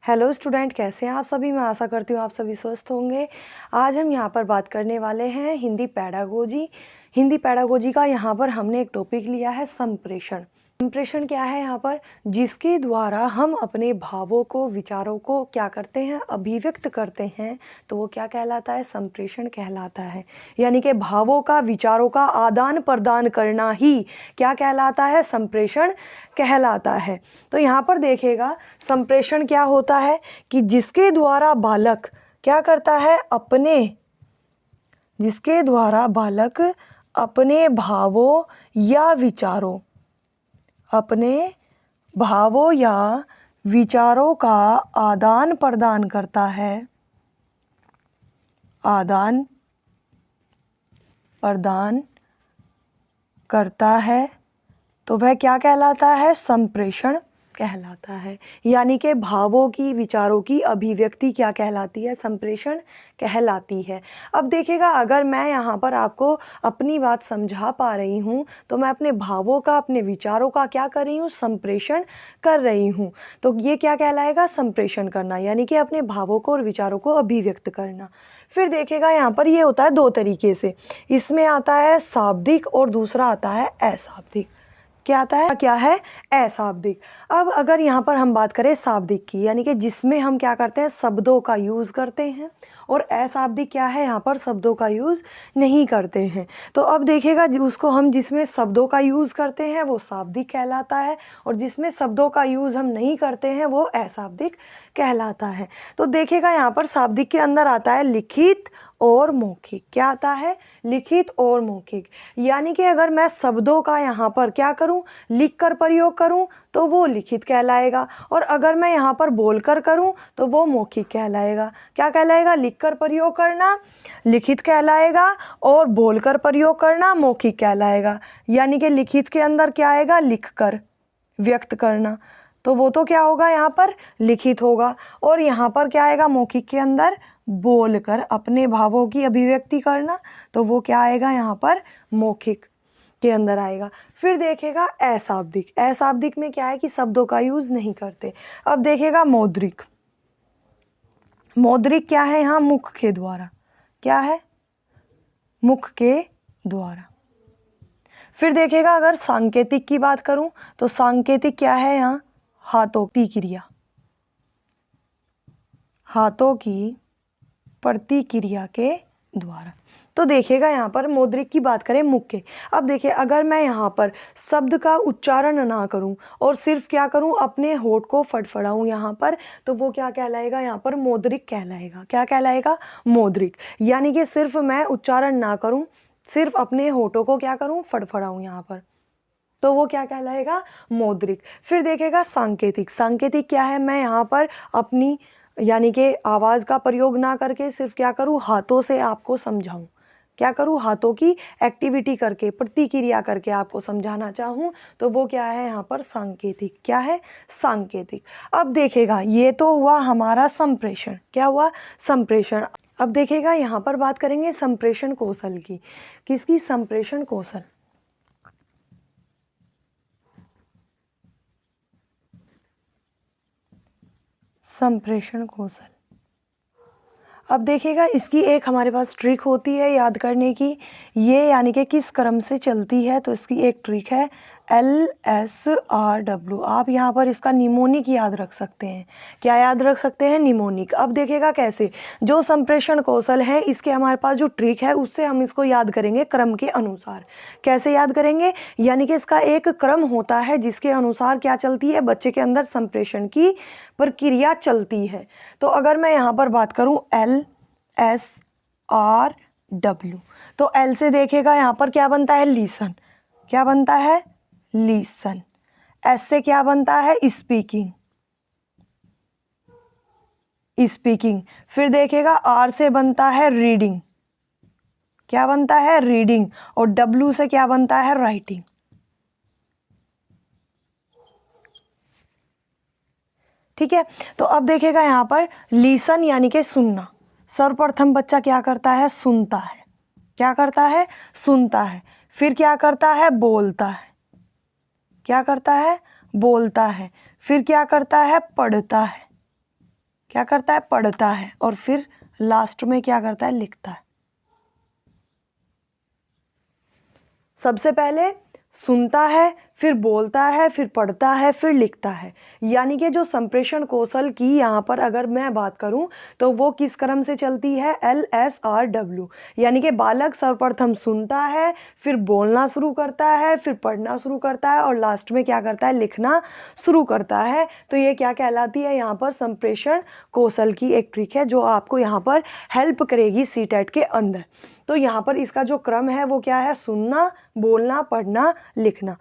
Hello student, कैसे हैं आप सभी। मैं आशा करती हूँ आप सभी स्वस्थ होंगे। आज हम यहाँ पर बात करने वाले हैं हिंदी पैडागोजी का यहाँ पर हमने एक टॉपिक लिया है संप्रेषण। संप्रेषण क्या है यहाँ पर, जिसके द्वारा हम अपने भावों को, विचारों को क्या करते हैं, अभिव्यक्त करते हैं, तो वो क्या कहलाता है, संप्रेषण कहलाता है। यानी कि भावों का, विचारों का आदान प्रदान करना ही क्या कहलाता है, संप्रेषण कहलाता है। तो यहाँ पर देखिएगा संप्रेषण क्या होता है कि जिसके द्वारा बालक क्या करता है, जिसके द्वारा बालक अपने भावों या विचारों का आदान प्रदान करता है, तो वह क्या कहलाता है, संप्रेषण कहलाता है। यानी कि भावों की, विचारों की अभिव्यक्ति क्या कहलाती है, संप्रेषण कहलाती है। अब देखिएगा, अगर मैं यहाँ पर आपको अपनी बात समझा पा रही हूँ तो मैं अपने भावों का, अपने विचारों का क्या कर रही हूँ, संप्रेषण कर रही हूँ। तो ये क्या कहलाएगा, संप्रेषण करना, यानी कि अपने भावों को और विचारों को अभिव्यक्त करना। फिर देखिएगा यहाँ पर ये होता है दो तरीके से, इसमें आता है शाब्दिक और दूसरा आता है अशाब्दिक। क्या आता है, क्या है, अशाब्दिक। अब अगर यहाँ पर हम बात करें शाब्दिक की, यानी कि जिसमें हम क्या करते हैं, शब्दों का यूज़ करते हैं, और अशाब्दिक क्या है, यहाँ पर शब्दों का यूज़ नहीं करते हैं। तो अब देखिएगा उसको हम जिसमें शब्दों का यूज़ करते हैं वो शाब्दिक कहलाता है, और जिसमें शब्दों का यूज़ हम नहीं करते हैं वो अशाब्दिक कहलाता है। तो देखिएगा यहाँ पर शाब्दिक के अंदर आता है लिखित और मौखिक। क्या आता है, लिखित और मौखिक। यानी कि अगर मैं शब्दों का यहाँ पर क्या करूँ, लिख कर प्रयोग करूँ तो वो लिखित कहलाएगा, और अगर मैं यहाँ पर बोलकर करूँ तो वो मौखिक कहलाएगा। क्या कहलाएगा, लिखकर प्रयोग करना लिखित कहलाएगा, और बोलकर प्रयोग करना मौखिक कहलाएगा। यानी कि लिखित के अंदर क्या आएगा, लिखकर व्यक्त करना, तो वो तो क्या होगा, यहाँ पर लिखित होगा। और यहाँ पर क्या आएगा, मौखिक के अंदर बोलकर अपने भावों की अभिव्यक्ति करना, तो वो क्या आएगा, यहाँ पर मौखिक के अंदर आएगा। फिर देखेगा अशाब्दिक। अशाब्दिक में क्या है कि शब्दों का यूज नहीं करते। अब देखेगा मौद्रिक। मौद्रिक क्या है, यहाँ मुख के द्वारा, क्या है, मुख के द्वारा। फिर देखेगा अगर सांकेतिक की बात करूं तो सांकेतिक क्या है, यहाँ हाथों की क्रिया, हाथों की प्रतिक्रिया के द्वारा। तो देखिएगा यहाँ पर मौद्रिक की बात करें मुख के। अब देखिए अगर मैं यहाँ पर शब्द का उच्चारण ना करूँ और सिर्फ क्या करूँ, अपने होठ को फड़फड़ाऊँ यहाँ पर, तो वो क्या कहलाएगा, यहाँ पर मौद्रिक कहलाएगा। क्या कहलाएगा, मौद्रिक। यानी कि सिर्फ मैं उच्चारण ना करूँ, सिर्फ अपने होठों को क्या करूँ, फड़फड़ाऊँ यहाँ पर, तो वो क्या कहलाएगा, मौद्रिक। फिर देखेगा सांकेतिक। सांकेतिक क्या है, मैं यहाँ पर अपनी यानी कि आवाज़ का प्रयोग ना करके सिर्फ क्या करूँ, हाथों से आपको समझाऊँ, क्या करूँ, हाथों की एक्टिविटी करके, प्रतिक्रिया करके आपको समझाना चाहूँ, तो वो क्या है, यहाँ पर सांकेतिक। क्या है, सांकेतिक। अब देखेगा ये तो हुआ हमारा संप्रेषण। क्या हुआ, संप्रेषण। अब देखेगा यहाँ पर बात करेंगे संप्रेषण कौशल की। किसकी, संप्रेषण कौशल। संप्रेषण कौशल। अब देखिएगा इसकी एक हमारे पास ट्रिक होती है याद करने की, ये यानी कि किस क्रम से चलती है, तो इसकी एक ट्रिक है LSRW। आप यहाँ पर इसका निमोनिक याद रख सकते हैं। क्या याद रख सकते हैं, निमोनिक। अब देखिएगा कैसे, जो संप्रेषण कौशल है इसके हमारे पास जो ट्रिक है उससे हम इसको याद करेंगे क्रम के अनुसार। कैसे याद करेंगे, यानी कि इसका एक क्रम होता है जिसके अनुसार क्या चलती है, बच्चे के अंदर संप्रेषण की प्रक्रिया चलती है। तो अगर मैं यहाँ पर बात करूँ LSRW, तो L से देखेगा यहाँ पर क्या बनता है, लीसन। क्या बनता है, लीसन। S से क्या बनता है, स्पीकिंग, स्पीकिंग। फिर देखेगा R से बनता है रीडिंग। क्या बनता है, रीडिंग। और W से क्या बनता है, राइटिंग। ठीक है। तो अब देखेगा यहाँ पर लीसन यानी कि सुनना। सर्वप्रथम बच्चा क्या करता है, सुनता है। क्या करता है, सुनता है। फिर क्या करता है, बोलता है। क्या करता है, बोलता है। फिर क्या करता है, पढ़ता है। क्या करता है, पढ़ता है, और फिर लास्ट में क्या करता है, लिखता है। सबसे पहले सुनता है, फिर बोलता है, फिर पढ़ता है, फिर लिखता है। यानी कि जो संप्रेषण कौशल की यहाँ पर अगर मैं बात करूँ तो वो किस क्रम से चलती है, LSRW। यानी कि बालक सर्वप्रथम सुनता है, फिर बोलना शुरू करता है, फिर पढ़ना शुरू करता है, और लास्ट में क्या करता है, लिखना शुरू करता है। तो ये क्या कहलाती है, यहाँ पर संप्रेषण कौशल की एक ट्रिक है जो आपको यहाँ पर हेल्प करेगी CTET के अंदर। तो यहाँ पर इसका जो क्रम है वो क्या है, सुनना, बोलना, पढ़ना, लिखना।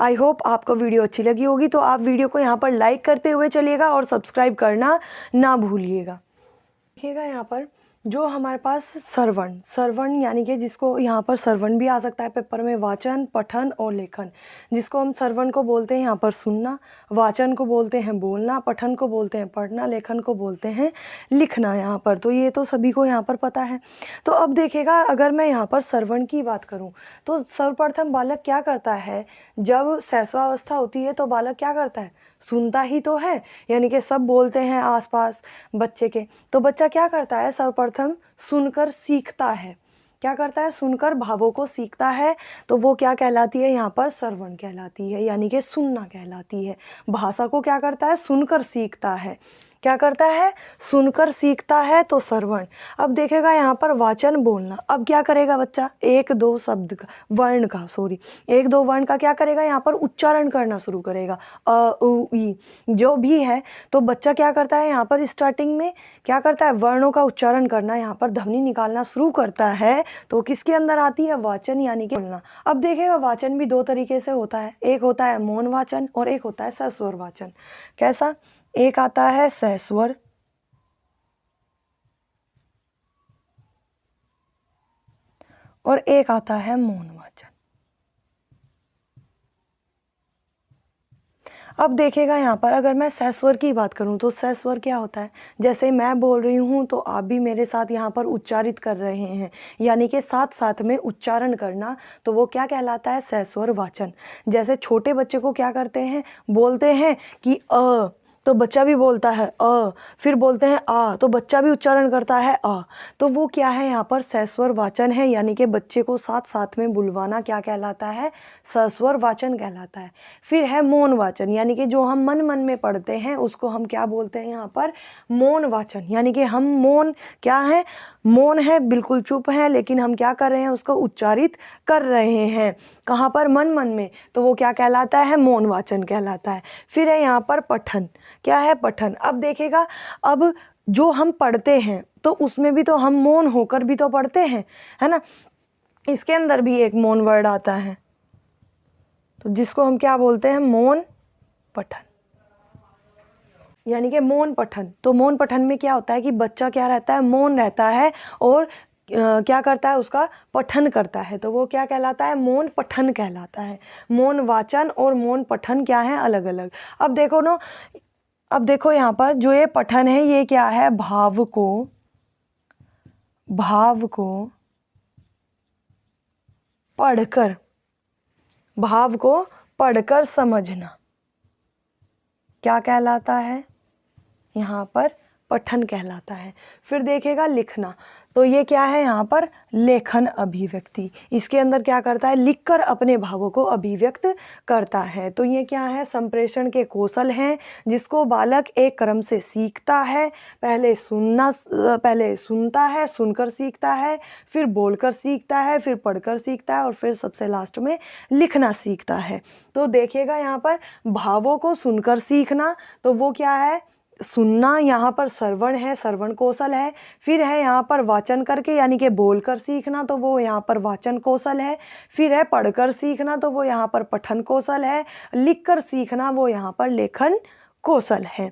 आई होप आपको वीडियो अच्छी लगी होगी, तो आप वीडियो को यहाँ पर लाइक करते हुए चलिएगा और सब्सक्राइब करना ना भूलिएगा। देखिएगा यहाँ पर जो हमारे पास सरवण यानी कि जिसको यहाँ पर सरवण भी आ सकता है पेपर में, वाचन, पठन और लेखन। जिसको हम सरवण को बोलते हैं यहाँ पर सुनना, वाचन को बोलते हैं बोलना, पठन को बोलते हैं पढ़ना, लेखन को बोलते हैं लिखना यहाँ पर। तो ये तो सभी को यहाँ पर पता है। तो अब देखिएगा अगर मैं यहाँ पर सरवण की बात करूँ तो सर्वप्रथम बालक क्या करता है, जब शैशवावस्था होती है तो बालक क्या करता है, सुनता ही तो है। यानी कि सब बोलते हैं आसपास बच्चे के, तो बच्चा क्या करता है, सर्वप्रथम सुनकर सीखता है। क्या करता है, सुनकर भावों को सीखता है। तो वो क्या कहलाती है, यहाँ पर सरवण कहलाती है, यानी कि सुनना कहलाती है। भाषा को क्या करता है, सुनकर सीखता है। क्या करता है, सुनकर सीखता है, तो सरवण। अब देखेगा यहाँ पर वाचन, बोलना। अब क्या करेगा बच्चा, एक दो वर्ण का क्या करेगा, यहाँ पर उच्चारण करना शुरू करेगा, अ उ ई जो भी है। तो बच्चा क्या करता है, यहाँ पर स्टार्टिंग में क्या करता है, वर्णों का उच्चारण करना, यहाँ पर ध्वनि निकालना शुरू करता है। तो किसके अंदर आती है, वाचन यानी कि बोलना। अब देखेगा वाचन भी दो तरीके से होता है, एक होता है मौन वाचन और एक होता है सस्वर वाचन। कैसा, एक आता है सहस्वर और एक आता है मौन वाचन। अब देखेगा यहाँ पर अगर मैं सहस्वर की बात करूँ तो सहस्वर क्या होता है, जैसे मैं बोल रही हूँ तो आप भी मेरे साथ यहाँ पर उच्चारित कर रहे हैं, यानी कि साथ साथ में उच्चारण करना। तो वो क्या कहलाता है, सहस्वर वाचन। जैसे छोटे बच्चे को क्या करते हैं, बोलते हैं कि अ, तो बच्चा भी बोलता है अ, फिर बोलते हैं आ, तो बच्चा भी उच्चारण करता है आ। तो वो क्या है, यहाँ पर सहस्वर वाचन है, यानी कि बच्चे को साथ साथ में बुलवाना क्या कहलाता है, सहस्वर वाचन कहलाता है। फिर है मौन वाचन, यानी कि जो हम मन मन में पढ़ते हैं उसको हम क्या बोलते हैं, यहाँ पर मौन वाचन। यानी कि हम मौन क्या है, मौन है, बिल्कुल चुप है, लेकिन हम क्या कर रहे हैं, उसको उच्चारित कर रहे हैं। कहाँ पर, मन मन में। तो वो क्या कहलाता है, मौन वाचन कहलाता है। फिर है यहाँ पर पठन। क्या है, पठन। अब देखेगा, अब जो हम पढ़ते हैं तो उसमें भी तो हम मौन होकर भी तो पढ़ते हैं, है ना। इसके अंदर भी एक मौन वर्ड आता है, तो जिसको हम क्या बोलते हैं, मौन पठन, यानी कि मौन पठन। तो मौन पठन में क्या होता है कि बच्चा क्या रहता है, मौन रहता है और क्या करता है, उसका पठन करता है। तो वो क्या कहलाता है, मौन पठन कहलाता है। मौन वाचन और मौन पठन क्या है, अलग अलग। अब देखो ना, अब देखो यहाँ पर जो ये पठन है ये क्या है, भाव को पढ़कर, भाव को पढ़कर समझना क्या कहलाता है, यहाँ पर पठन कहलाता है। फिर देखेगा लिखना, तो ये क्या है, यहाँ पर लेखन अभिव्यक्ति। इसके अंदर क्या करता है, लिखकर अपने भावों को अभिव्यक्त करता है। तो ये क्या है, संप्रेषण के कौशल हैं जिसको बालक एक क्रम से सीखता है। पहले सुनता है, सुनकर सीखता है, फिर बोलकर सीखता है, फिर पढ़कर सीखता है और फिर सबसे लास्ट में लिखना सीखता है। तो देखिएगा यहाँ पर भावों को सुनकर सीखना, तो वो क्या है, सुनना, यहाँ पर श्रवण है, श्रवण कौशल है। फिर है यहाँ पर वाचन करके यानी कि बोलकर सीखना, तो वो यहाँ पर वाचन कौशल है। फिर है पढ़कर सीखना, तो वो यहाँ पर पठन कौशल है। लिखकर सीखना वो यहाँ पर लेखन कौशल है।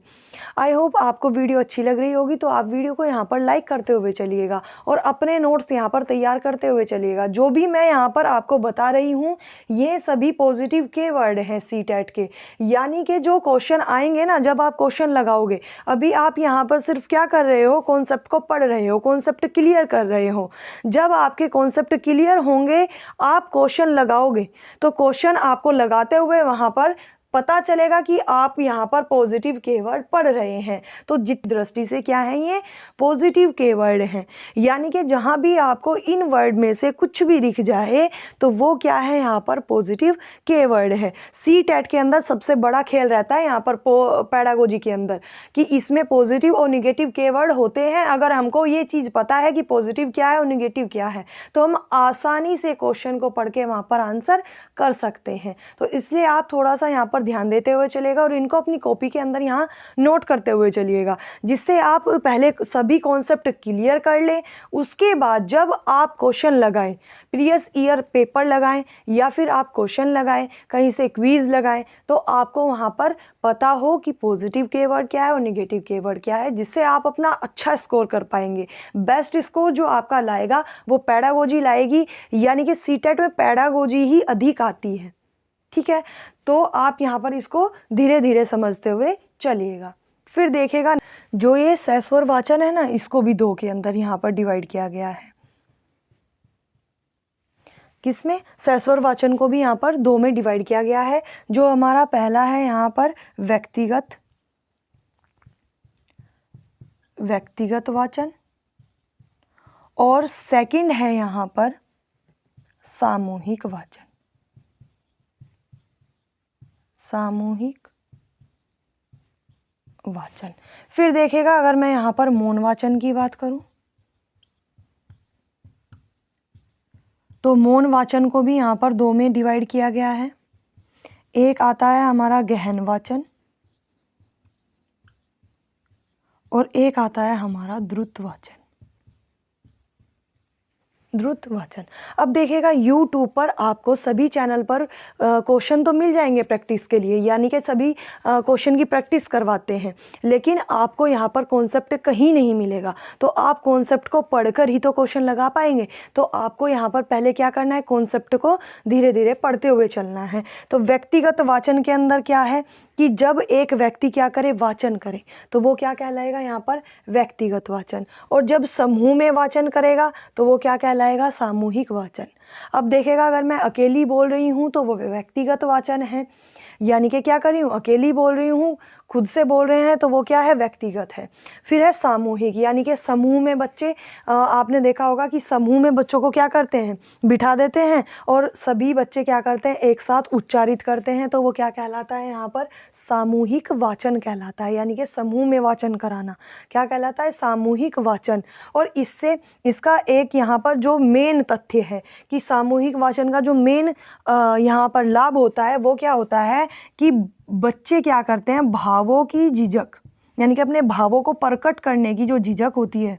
आई होप आपको वीडियो अच्छी लग रही होगी, तो आप वीडियो को यहाँ पर लाइक करते हुए चलिएगा और अपने नोट्स यहाँ पर तैयार करते हुए चलिएगा। जो भी मैं यहाँ पर आपको बता रही हूँ ये सभी पॉजिटिव के वर्ड हैं CTET के, यानी कि जो क्वेश्चन आएंगे ना, जब आप क्वेश्चन लगाओगे, अभी आप यहाँ पर सिर्फ क्या कर रहे हो, कॉन्सेप्ट को पढ़ रहे हो, कॉन्सेप्ट क्लियर कर रहे हो। जब आपके कॉन्सेप्ट क्लियर होंगे, आप क्वेश्चन लगाओगे, तो क्वेश्चन आपको लगाते हुए वहाँ पर पता चलेगा कि आप यहाँ पर पॉजिटिव कीवर्ड पढ़ रहे हैं। तो जित दृष्टि से क्या है, ये पॉजिटिव कीवर्ड हैं। यानी कि जहाँ भी आपको इन वर्ड में से कुछ भी दिख जाए तो वो क्या है, यहाँ पर पॉजिटिव कीवर्ड है। CTET के अंदर सबसे बड़ा खेल रहता है यहाँ पर पेडागोजी के अंदर कि इसमें पॉजिटिव और निगेटिव कीवर्ड होते हैं। अगर हमको ये चीज़ पता है कि पॉजिटिव क्या है और निगेटिव क्या है तो हम आसानी से क्वेश्चन को पढ़ के वहाँ पर आंसर कर सकते हैं। तो इसलिए आप थोड़ा सा यहाँ पर ध्यान देते हुए चलिएगा और इनको अपनी कॉपी के अंदर यहाँ नोट करते हुए चलिएगा, जिससे आप पहले सभी कॉन्सेप्ट क्लियर कर लें। उसके बाद जब आप क्वेश्चन लगाएं, प्रीवियस ईयर पेपर लगाएं या फिर आप क्वेश्चन लगाएं, कहीं से क्विज लगाएं, तो आपको वहाँ पर पता हो कि पॉजिटिव कीवर्ड क्या है और नेगेटिव कीवर्ड क्या है, जिससे आप अपना अच्छा स्कोर कर पाएंगे। बेस्ट स्कोर जो आपका लाएगा वो पेडागोजी लाएगी, यानी कि CTET में पेडागोजी ही अधिक आती है। ठीक है, तो आप यहाँ पर इसको धीरे धीरे समझते हुए चलिएगा। फिर देखिएगा जो ये सहस्वर वाचन है ना, इसको भी 2 के अंदर यहाँ पर डिवाइड किया गया है। किसमें? सहस्वर वाचन को भी यहाँ पर 2 में डिवाइड किया गया है। जो हमारा पहला है यहाँ पर व्यक्तिगत वाचन और सेकंड है यहाँ पर सामूहिक वाचन। सामूहिक वाचन। फिर देखिएगा अगर मैं यहाँ पर मौन वाचन की बात करूं तो मौन वाचन को भी यहाँ पर 2 में डिवाइड किया गया है। एक आता है हमारा गहन वाचन और एक आता है हमारा द्रुत वाचन। द्रुत वाचन। अब देखिएगा YouTube पर आपको सभी चैनल पर क्वेश्चन तो मिल जाएंगे प्रैक्टिस के लिए, यानी कि सभी क्वेश्चन की प्रैक्टिस करवाते हैं, लेकिन आपको यहाँ पर कॉन्सेप्ट कहीं नहीं मिलेगा। तो आप कॉन्सेप्ट को पढ़कर ही तो क्वेश्चन लगा पाएंगे। तो आपको यहाँ पर पहले क्या करना है, कॉन्सेप्ट को धीरे धीरे पढ़ते हुए चलना है। तो व्यक्तिगत वाचन के अंदर क्या है कि जब एक व्यक्ति क्या करे, वाचन करे, तो वो क्या कहलाएगा यहाँ पर व्यक्तिगत वाचन। और जब समूह में वाचन करेगा तो वो क्या कहलाएगा, सामूहिक वाचन। अब देखेगा अगर मैं अकेली बोल रही हूँ तो वो व्यक्तिगत वाचन है, यानी कि क्या कर रही हूँ, अकेली बोल रही हूँ, खुद से बोल रहे हैं, तो वो क्या है, व्यक्तिगत है। फिर है सामूहिक, यानी कि समूह में बच्चे, आपने देखा होगा कि समूह में बच्चों को क्या करते हैं, बिठा देते हैं और सभी बच्चे क्या करते हैं, एक साथ उच्चारित करते हैं, तो वो क्या कहलाता है, यहाँ पर सामूहिक वाचन कहलाता है। यानी कि समूह में वाचन कराना क्या कहलाता है, सामूहिक वाचन। और इससे इसका एक यहाँ पर जो मेन तथ्य है कि सामूहिक वाचन का जो मेन यहाँ पर लाभ होता है वो क्या होता है कि बच्चे क्या करते हैं, भावों की झिझक, यानी कि अपने भावों को प्रकट करने की जो झिझक होती है,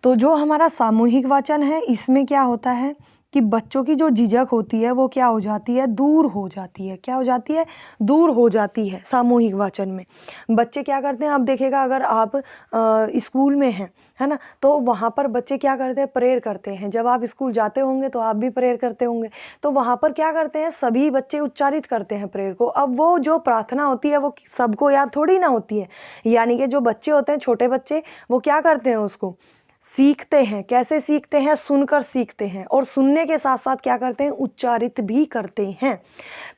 तो जो हमारा सामूहिक वाचन है इसमें क्या होता है कि बच्चों की जो झिझक होती है वो क्या हो जाती है, दूर हो जाती है। क्या हो जाती है, दूर हो जाती है सामूहिक वाचन में। बच्चे क्या करते हैं, अब देखेगा अगर आप स्कूल में हैं, है ना, तो वहाँ पर बच्चे क्या करते हैं, प्रेयर करते हैं। जब आप स्कूल जाते होंगे तो आप भी प्रेयर करते होंगे, तो वहाँ पर क्या करते हैं, सभी बच्चे उच्चारित करते हैं प्रेयर को। अब वो जो प्रार्थना होती है वो सबको याद थोड़ी ना होती है, यानी कि जो बच्चे होते हैं, छोटे बच्चे, वो क्या करते हैं, उसको सीखते हैं। कैसे सीखते हैं, सुनकर सीखते हैं, और सुनने के साथ साथ क्या करते हैं, उच्चारित भी करते हैं।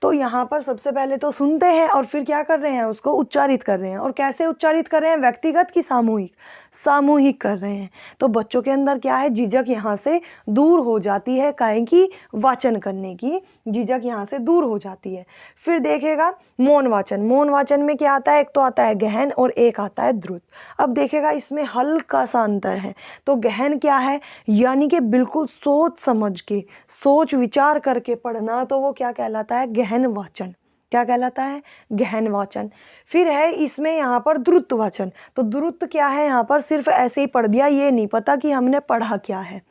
तो यहाँ पर सबसे पहले तो सुनते हैं और फिर क्या कर रहे हैं, उसको उच्चारित कर रहे हैं। और कैसे उच्चारित कर रहे हैं, व्यक्तिगत की सामूहिक, सामूहिक कर रहे हैं। तो बच्चों के अंदर क्या है, झिझक यहाँ से दूर हो जाती है, काहे की, वाचन करने की झिझक यहाँ से दूर हो जाती है। फिर देखेगा मौन वाचन। मौन वाचन में क्या आता है, एक तो आता है गहन और एक आता है द्रुत। अब देखेगा इसमें हल्का सा अंतर है। तो गहन क्या है, यानी कि बिल्कुल सोच समझ के, सोच विचार करके पढ़ना, तो वो क्या कहलाता है, गहन वाचन। क्या कहलाता है, गहन वाचन। फिर है इसमें यहाँ पर द्रुत वाचन। तो द्रुत क्या है, यहाँ पर सिर्फ ऐसे ही पढ़ दिया, ये नहीं पता कि हमने पढ़ा क्या है,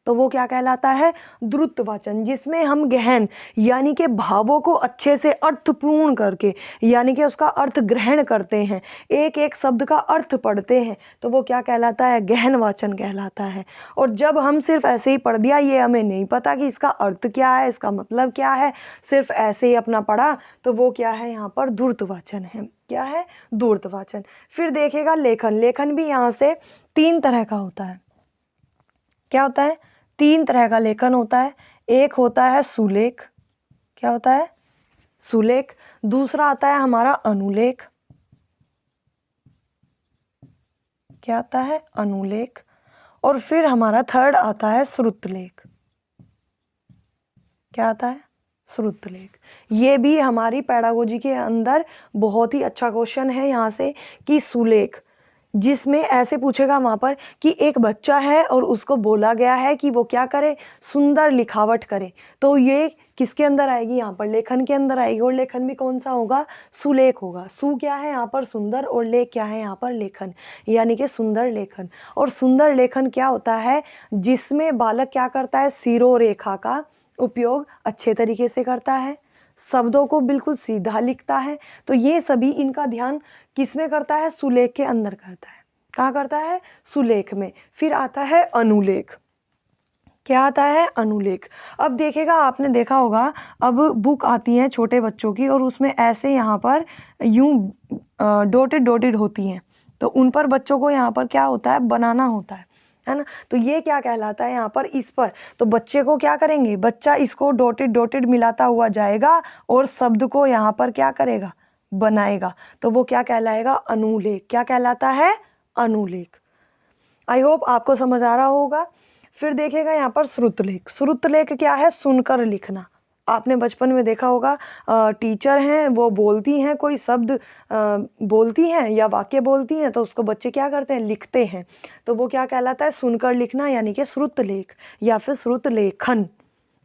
तो वो क्या कहलाता है, द्रुत वाचन, जिसमें हम गहन यानी कि भावों को अच्छे से अर्थपूर्ण करके यानी कि उसका अर्थ ग्रहण करते हैं, एक एक शब्द का अर्थ पढ़ते हैं, तो वो क्या कहलाता है, गहन वाचन कहलाता है। और जब हम सिर्फ ऐसे ही पढ़ दिया, ये हमें नहीं पता कि इसका अर्थ क्या है, इसका मतलब क्या है, सिर्फ ऐसे ही अपना पढ़ा, तो वो क्या है, यहाँ पर धूर्त वाचन है। क्या है, धूर्त वाचन। फिर देखेगा लेखन। लेखन भी यहाँ से 3 तरह का होता है। क्या होता है, 3 तरह का लेखन होता है। एक होता है सुलेख। क्या होता है, सुलेख। दूसरा आता है हमारा अनुलेख। क्या आता है, अनुलेख। और फिर हमारा थर्ड आता है श्रुतलेख। क्या आता है, श्रुतलेख। ये भी हमारी पेडागोजी के अंदर बहुत ही अच्छा क्वेश्चन है यहाँ से कि सुलेख, जिसमें ऐसे पूछेगा वहाँ पर कि एक बच्चा है और उसको बोला गया है कि वो क्या करे, सुंदर लिखावट करे, तो ये किसके अंदर आएगी, यहाँ पर लेखन के अंदर आएगी। और लेखन भी कौन सा होगा, सुलेख होगा। सु क्या है यहाँ पर, सुंदर, और लेख क्या है यहाँ पर, लेखन, यानी कि सुंदर लेखन। और सुंदर लेखन क्या होता है, जिसमें बालक क्या करता है, सिरोरेखा का उपयोग अच्छे तरीके से करता है, शब्दों को बिल्कुल सीधा लिखता है। तो ये सभी इनका ध्यान किसमें करता है, सुलेख के अंदर करता है। कहाँ करता है, सुलेख में। फिर आता है अनुलेख। क्या आता है, अनुलेख। अब देखेगा, आपने देखा होगा, अब बुक आती है छोटे बच्चों की और उसमें ऐसे यहाँ पर यूं डॉटेड डॉटेड होती हैं, तो उन पर बच्चों को यहाँ पर क्या होता है, बनाना होता है ना। तो ये क्या कहलाता है यहाँ पर, इस पर तो बच्चे को क्या करेंगे, बच्चा इसको डॉटेड डॉटेड मिलाता हुआ जाएगा और शब्द को यहाँ पर क्या करेगा, बनाएगा, तो वो क्या कहलाएगा, अनुलेख। क्या कहलाता है, अनुलेख। आई होप आपको समझ आ रहा होगा। फिर देखेगा यहाँ पर श्रुतलेख। श्रुतलेख क्या है, सुनकर लिखना। आपने बचपन में देखा होगा, टीचर हैं वो बोलती हैं, कोई शब्द बोलती हैं या वाक्य बोलती हैं, तो उसको बच्चे क्या करते हैं, लिखते हैं, तो वो क्या कहलाता है, सुनकर लिखना, यानी कि श्रुतलेख या फिर श्रुतलेखन,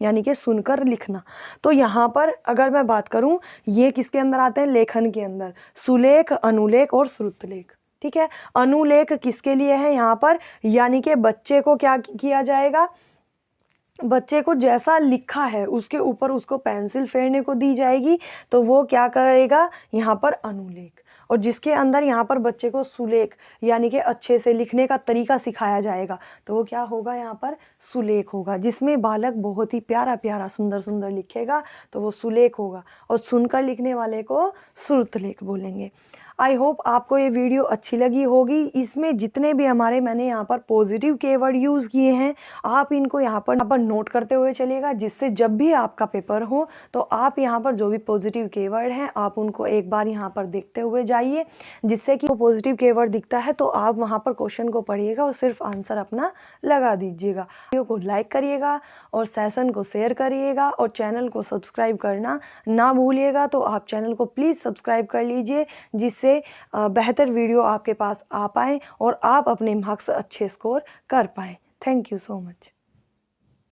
यानी कि सुनकर लिखना। तो यहाँ पर अगर मैं बात करूँ, ये किसके अंदर आते हैं, लेखन के अंदर, सुलेख, अनुलेख और श्रुतलेख। ठीक है। अनुलेख किसके लिए है यहाँ पर, यानी कि बच्चे को क्या किया जाएगा, बच्चे को जैसा लिखा है उसके ऊपर उसको पेंसिल फेरने को दी जाएगी, तो वो क्या करेगा, यहाँ पर अनुलेख। और जिसके अंदर यहाँ पर बच्चे को सुलेख यानी कि अच्छे से लिखने का तरीका सिखाया जाएगा, तो वो क्या होगा, यहाँ पर सुलेख होगा। जिसमें बालक बहुत ही प्यारा प्यारा सुंदर सुंदर लिखेगा, तो वो सुलेख होगा। और सुनकर लिखने वाले को श्रुतलेख बोलेंगे। आई होप आपको ये वीडियो अच्छी लगी होगी। इसमें जितने भी हमारे मैंने यहाँ पर पॉजिटिव कीवर्ड यूज़ किए हैं, आप इनको यहाँ पर नोट करते हुए चलिएगा, जिससे जब भी आपका पेपर हो तो आप यहाँ पर जो भी पॉजिटिव कीवर्ड हैं आप उनको एक बार यहाँ पर देखते हुए जाइए, जिससे कि वो पॉजिटिव कीवर्ड दिखता है तो आप वहाँ पर क्वेश्चन को पढ़िएगा और सिर्फ आंसर अपना लगा दीजिएगा। वीडियो को लाइक करिएगा और सेशन को शेयर करिएगा और चैनल को सब्सक्राइब करना ना भूलिएगा। तो आप चैनल को प्लीज़ सब्सक्राइब कर लीजिए, जिससे बेहतर वीडियो आपके पास आ पाएँ और आप अपने मार्क्स अच्छे स्कोर कर पाएँ। Thank you so much.